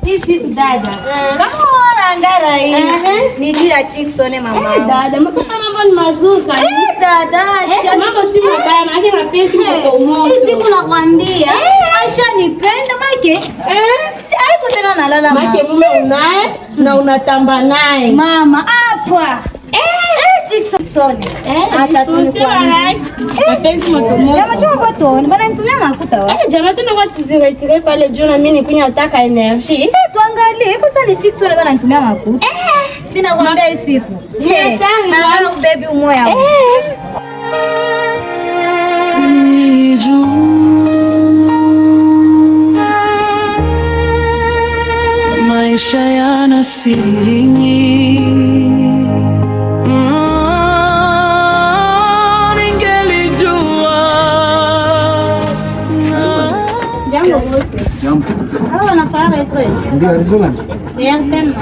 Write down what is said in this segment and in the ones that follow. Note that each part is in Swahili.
Isi dada. Kama unaangara hii. Ni juu ya Chicksone mama. Dada, makosa mambo ni mazuri kabisa. Dada, mambo si mabaya, maana mapenzi mko moto. Isi kunakwambia, ashanipenda make. Si haiko tena nalala mama. Make mume unaye na unatamba naye. Mama, hapa. Chicksone. Hata tunakwambia. Mapenzi mko moto. Jamaa chua kwa toni, bana nitumia makuta wa. Jamaa tena kwa tizire pale juu na mimi nikunya nataka energy. Tuangalie, kwa sababu Chicksone ndo anatumia makuta. Mimi nakwambia hii siku. Na baby umoya. Maisha yana siri nyingi. Ningelijua. Jambo bosi. Jambo. Hao wanafanya hivi. Ndio rizunga. Ya tena.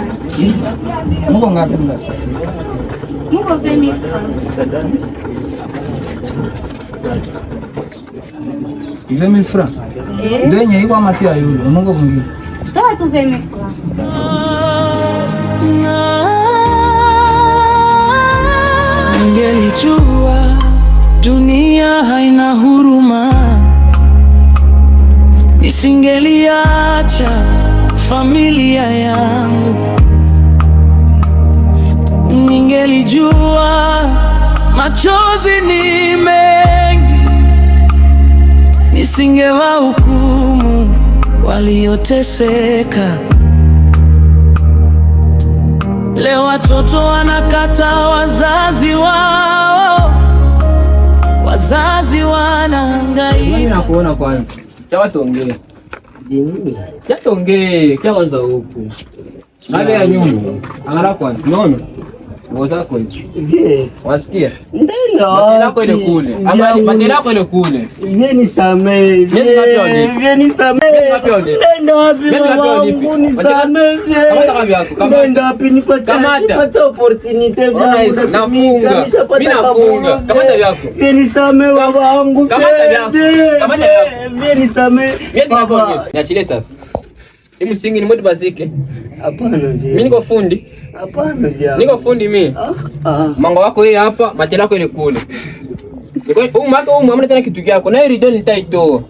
Mungu ngapi mnataka? Mungu femi. Ive mifra. Ndio yenye iko amatia yule. Mungu mwingine. Toa tu femi. Ningelijua dunia haina huruma, nisingeliacha familia yangu. Ningelijua machozi ni mengi, nisingewahukumu walioteseka. Leo watoto wanakata wazazi wao, wazazi wanahangaika. Mimi nakuona kwanza. Chawa tuongee. Nini? Chawa tuongee, kia kwanza huku. Hali ya nyumba. Angara kwanza. Nono. Ngoza kwa hizo. Je, wasikia? Ndio. Matela ile kule. Ama matela ile kule. Vieni samee. Vieni samee. Nenda wapi? Nisamee. Kamata kabi yako. Kamata. Nenda wapi nipate opportunity vyangu. Nafunga. Mimi nafunga. Kamata yako. Vieni samee baba wangu. Kamata yako. Kamata yako. Vieni samee. Yes baba. Niachilie sasa. Hii msingi ni modi bazike. Hapana ndio. Mimi niko fundi. Hapana ndio. Niko fundi mimi. Mango wako hii hapa, matela yako ile kule. Niko mwamna tena kitu kyako. Na hii nitaitoa.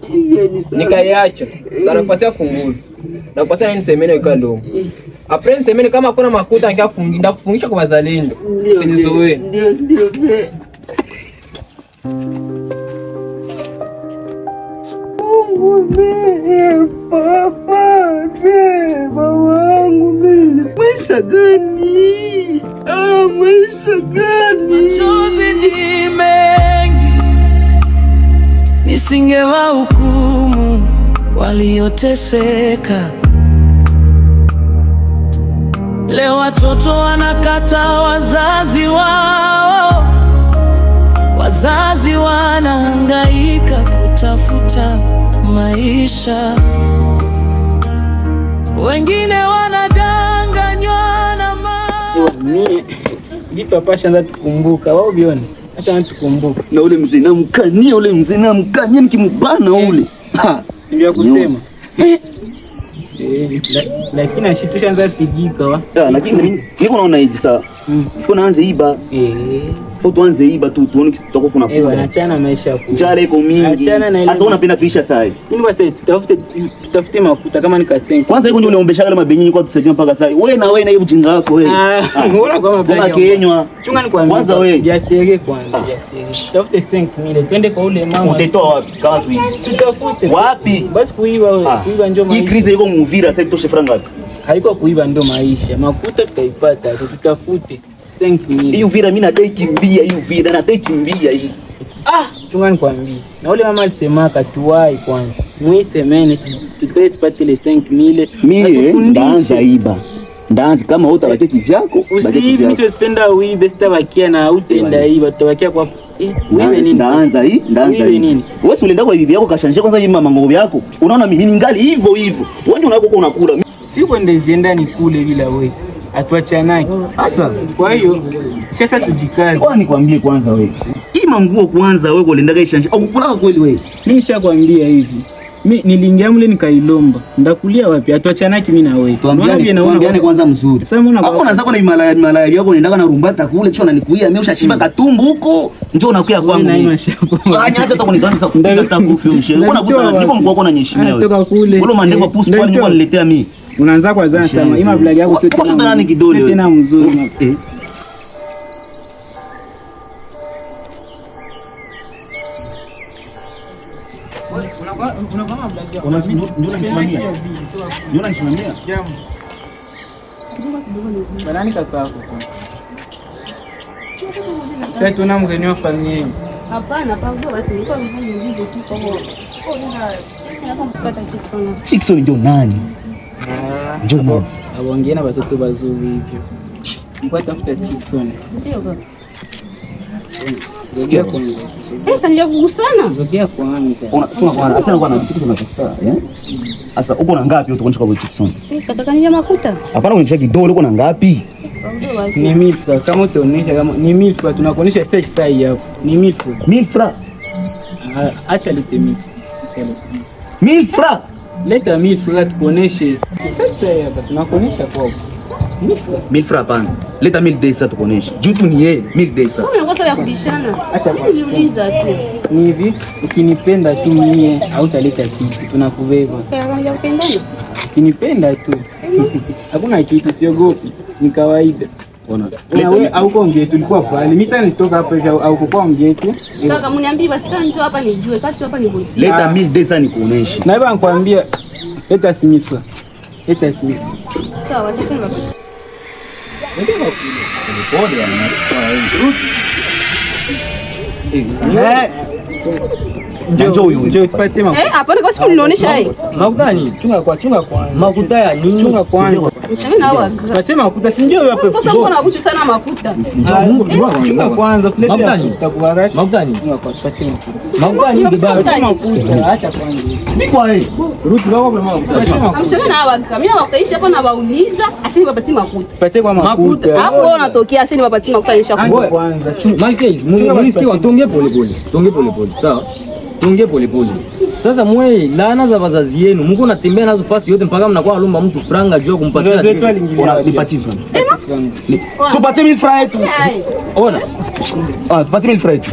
Nikaiacha. Sana kupatia funguo. Na kupatia nini semene ikalo. Après semene kama kuna makuta nikafungi ndakufungisha kwa wazalendo. Usinizoe. Ndio. Papa, mamangu mimi. Maisha gani? Maisha gani? Machozi ni mengi, nisingewahukumu walioteseka. Leo watoto wanakata wazazi wao, wazazi wanahangaika kutafuta maisha, wengine wanadanganywa na mimi. Papa shanza tukumbuka, wao bione. Acha tukumbuka. Na ule mzee namkania nikimbana ule. Ndio kusema. Lakini ashitushaanza pigika wa. Lakini niko naona hivi sasa. Kuna anze iba. Tuanze iba tu tuone kitoko kuna kula. Achana maisha yako. Njala iko mingi. Achana na ile. Sasa unapenda kuisha sasa. Mimi kwa sasa tutafute makuta kama nikasenga. Kwanza hiyo ndio unaombesha kama benyi kwa tusaidia mpaka sasa. Wewe na hiyo ujinga wako wewe. Unaona kama bwana Kenywa. Chunga ni kwanza. Kwanza wewe. Jasege kwanza. Tutafute 5000 twende kwa ule mama. Utatoa wapi? Kama tu hivi. Tutafute. Wapi? Basi kuiba wewe. Kuiba ndio maisha. Hii krizi iko muvira sasa itoshe franga wapi? Haiko kuiba ndio maisha. Makuta tutaipata, tutafute 5000. Hiyo vira mimi nadai kimbia hii. Chunga nikwambie. Na ule mama alisemaka tuwai kwanza. Muisemene tutakaye tupate ile 5000. Mimi ndaanza iba. Ndaanza kama utabakia kivyako. Usiibi mimi siwezipenda uibe sitabakia na utenda iba tutabakia kwa wewe nini? Ndaanza hii. Wewe ulienda kwa bibi yako kashanisha kwanza hii mama ngogo yako. Unaona mimi ningali hivyo. Wewe ndio unakokuwa unakula. Si kwende zienda ni kule bila wewe. Atuachanaki. Sasa kwa hiyo sasa tujikaze. Kwa nikwambie kwanza wewe. Hii manguo kwanza wewe ulienda kaishanisha. Au kulaka kweli wewe? Mimi nishakwambia hivi. Mimi niliingia mle nikailomba. Ndakulia wapi? Atuachanaki mimi na wewe. Tuambiane kwanza mzuri. Hapo unaanza kwa malaya yako unaendaka na rumbata kule kisha unanikuia mimi ushashiba katumbu huko. Njoo unakuya kwangu. Acha hata kunikanisa kutafuta kufushe. Unaona kusa niko mkwako na nyeshimia wewe. Toka kule. Ule mandevu pusi pale niko niletea mimi. Unaanza kwa zana sana. Hii mablag yako sio tena mzuri. Barani kaka yako. Sasa tuna mgeni wa familia. Hapana, pango basi nilikuwa mvunje tu kwa hiyo. Ndio mpata Chickson. Chickson ndio nani? Ndio nani? Awaongea na watoto wazuri hivyo. Mpata tafuta Chickson. Sio baba. Sikia kwanza. Kanija kugusana. Zogea kwanza. Acha kwa kitu tunatafuta, Sasa uko na ngapi utakoncha kwa Chickson? Kataka nija makuta. Hapana unicheki kidole uko na ngapi? Ni milfa kama utaonesha kama ni milfa tunakuonesha size hapo. Ni milfa. Milfa. Acha lete milfa. Milfa. Leta milfa tukuoneshe. Sasa hapa tunakuonesha kwa. Milfa hapana. Leta 1000 tukuoneshe. Juu tu ni yeye 1000. Kuna ngosa ya kubishana. Acha niuliza tu. Ni hivi, ukinipenda tu mie hautaleta kitu, tunakubeba. Kanja kupendana. Ukinipenda tu. Hakuna kitu, siogopi. Ni kawaida. Wewe au kwa mgetu ulikuwa pale. Mimi sasa nitoka hapa au kwa mgetu. Sasa mniambie basi kama njoo hapa nijue, kasi hapa ni bosi. Leta 1000 nikuoneshe. Na hivyo nakwambia leta simifa. Leta simifa. Sawa, sasa ni baba. Njoo tupate makuta. Hapana kwa siku mnaonesha hii. Makuta ni chunga kwa. Makuta ya nini? Chunga kwanza. Chana hawa. Pate makuta si njoo hapo. Sasa mbona unakuchu sana makuta? Chunga kwanza usilete makuta. Makuta ni chunga kwa tupate makuta. Makuta ni baba. Makuta acha kwanza. Bikwa hii. Ruti wako kwa makuta. Amshana na hawa. Mimi wakaishi hapa na wauliza, asini bapati makuta. Pate kwa makuta. Hapo unatokea asini bapati makuta nishakuwa. Kwanza Malkia, mnisikia tuongee pole pole. Tuongee pole pole. Sawa? Tuongee pole pole. Sasa mwe laana za wazazi yenu, mko natembea nazo fasi yote mpaka mnakuwa alomba mtu franga juu kumpatia. Nipatie franga. Tupatie 1000 francs yetu. Ona. Tupatie 1000 francs.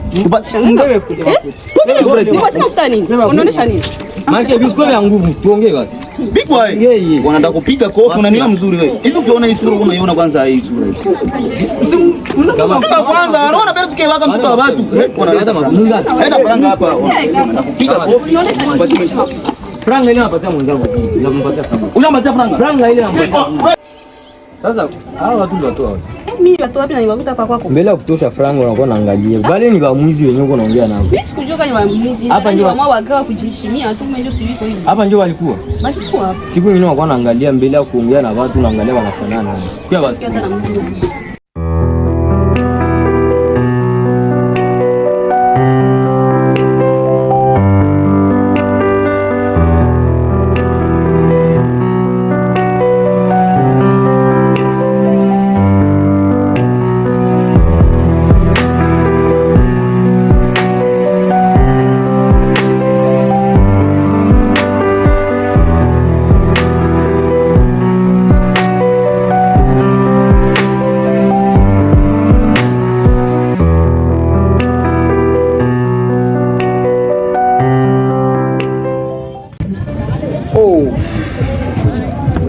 ndio kule. Nipatie makuta nini? Unaonesha nini? Malkia, bisikwe ya nguvu. Tuongee basi. Bikwa hii. Wanataka kupiga kofi na nini mzuri wewe. Hivi ukiona hii sura unaiona kwanza hii sura hii. Kama kwanza anaona bado tukiwaka mtoto wa watu. Hata mamunga. Haina franga hapa. Kupiga kofi. Franga ile anapatia mwenzangu. Unampatia franga. Unampatia franga. Franga ile anampatia. Sasa hao watu ndio watoa. Mimi watu wapi na niwakuta kwa kwako? Mbele ya kutosha franga unakuwa unaangalia. Wale ni waamuzi wenyewe uko naongea nao. Mimi sikujua kama ni waamuzi. Hapa ndio wao wagawa kujiheshimia tu, mimi sio hivyo. Hapa ndio walikuwa. Walikuwa hapa. Siku nyingine wanakuwa wanaangalia mbele ya kuongea na watu, unaangalia wanafanana. Kwa basi.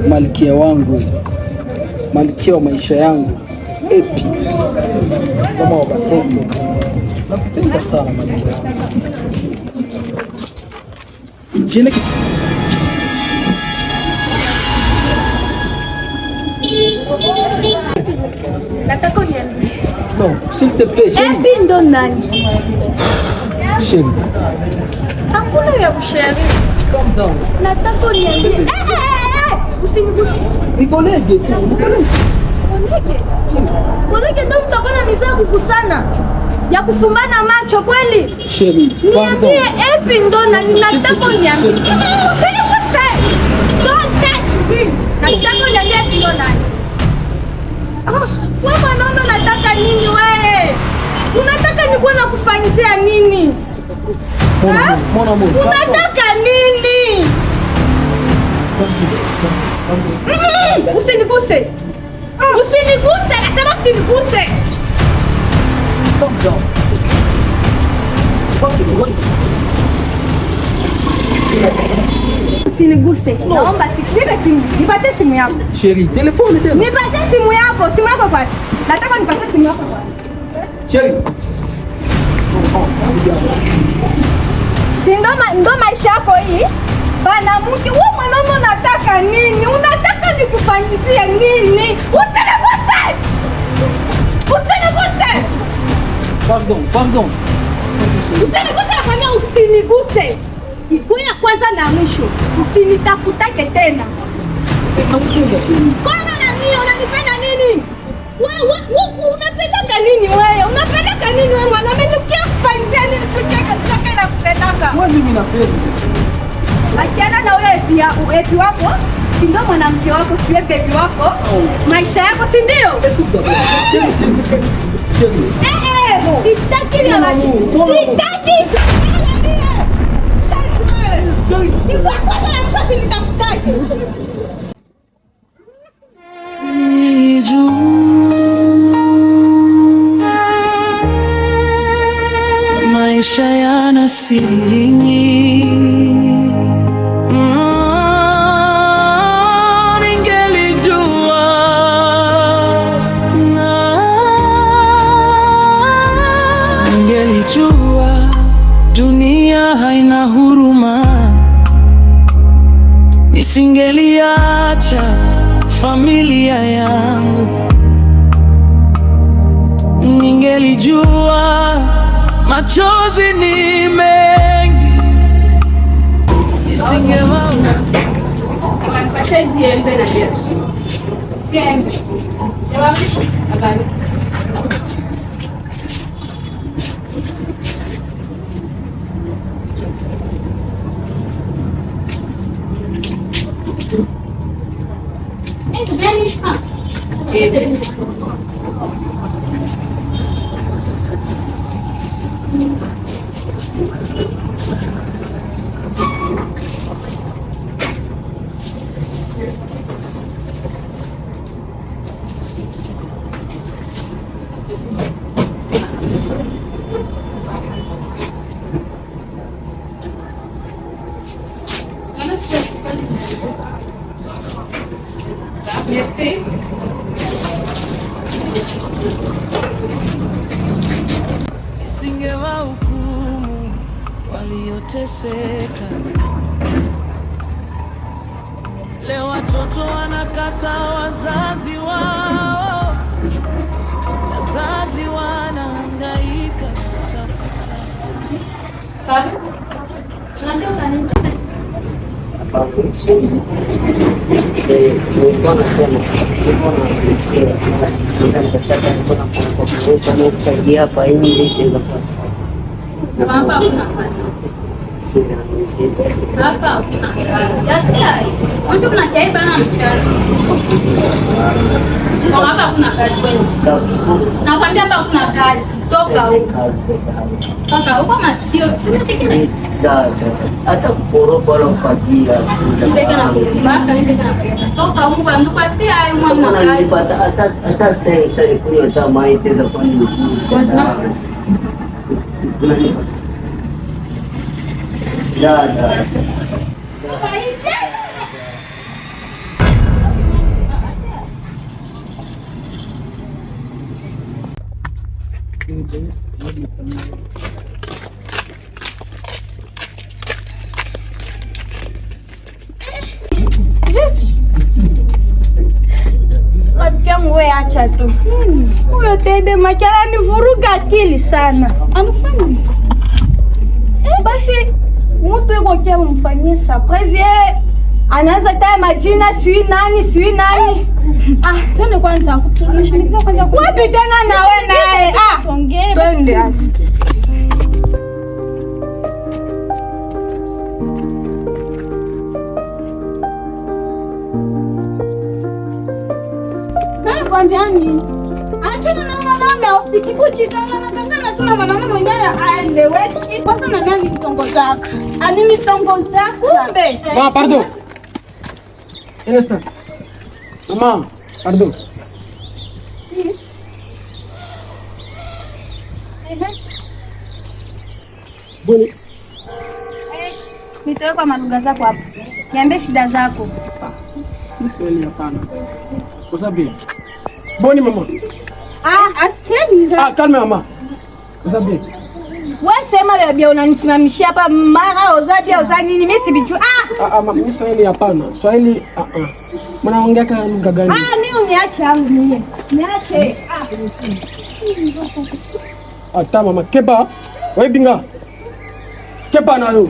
Malkia wangu, malkia wa maisha yangu, Epi, kama watoto, nakupenda sana malkia. Nataka uniambie. Non, s'il te plaît, chérie. Epi ndo nani? Chérie. Hakuna ya kushare. Calm down. Nataka uniambie. Usinigusi. Ni kolege tu. Kolege ndo mtakuwa na misaa kukusana ya kufumbana macho kweli? Chérie, niambie Epi ndo nani? Nataka uniambie. Usiniguse. Don't touch me. Nataka uniambie Epi ndo nani? Wewe mwanaume unataka nini wewe? Unataka nikuwe na kufanyizia nini? Mon amour. Unataka nini? Usiniguse. Usiniguse, nasema usiniguse. Usiniguse. Naomba nipe simu. Nipatie simu yako. Sheri, telefoni tena. Nipatie simu yako. Simu yako kwa. Nataka nipatie simu yako kwa. Sheri. Si ndo maisha yako hii? Bana mke, wewe mwanaume unataka nini? Unataka nikufanyizie nini? Usiniguse! Usiniguse! Pardon. Usiniguse, nakwambia usiniguse. Iko ya kwanza na mwisho. Usinitafutake tena. Kona na mimi unanipenda nini? Wewe unapendaka nini wewe? Unapendaka nini wewe mwanaume? Nikia kufanyia nini kucheka na kupendaka? Wewe mimi napenda. Akiana na ule epi wako, si ndio mwanamke wako, si bebi wako, maisha yako si ndio? Sitaki vya mashi. Sitaki. Maisha yana siri nyingi. Ningelijua dunia haina huruma, nisingeliacha familia yangu. Ningelijua machozi ni mengi, nisingewaona. Merci. Nisingewahukumu walioteseka. Leo watoto wanakata wazazi wao, wazazi wanahangaika kutafuta. Nakwambia hapa kuna kazi. Toka huko. Toka huko masikio. Simesikile. Hata kuporofa wala kufagia. Nibeka na kusimaka, nibeka na pesa. Toka huko ndugu si hayo mwana kazi. Hata sasa kunywa hata mai teza kwa nini? Kwa sababu Da. Wewe acha tu. Huyo Tede Makala ni vuruga akili sana. Anafanya. Basi mtu yuko kia mfanyie surprise yeye. Anaanza taya majina sui nani. twende kwanza. Tunishinikiza kwanza. Wapi tena na wewe naye? Twende asi. Kwambiani achana na mwanaume usikikuchikana na kangana tuna mwanaume mwenyewe aeleweki. Kwanza na nani kitongo zako? Ani mitongo zako? Mama, pardon. Ernesta. Mama, pardon. Boni. Nitoe kwa malugha zako hapo. Niambie shida zako. Mswali hapana. Kwa sababu Boni mama. Asikieni. Kalme mama. Kwa sababu wewe sema bia unanisimamishia hapa mara oza nini mimi sibijua. Mama, mimi Swahili hapana. Swahili mnaongea kama lugha gani? Mimi uniache yangu mimi. Niache. Mama, keba. Wewe binga. Keba nayo.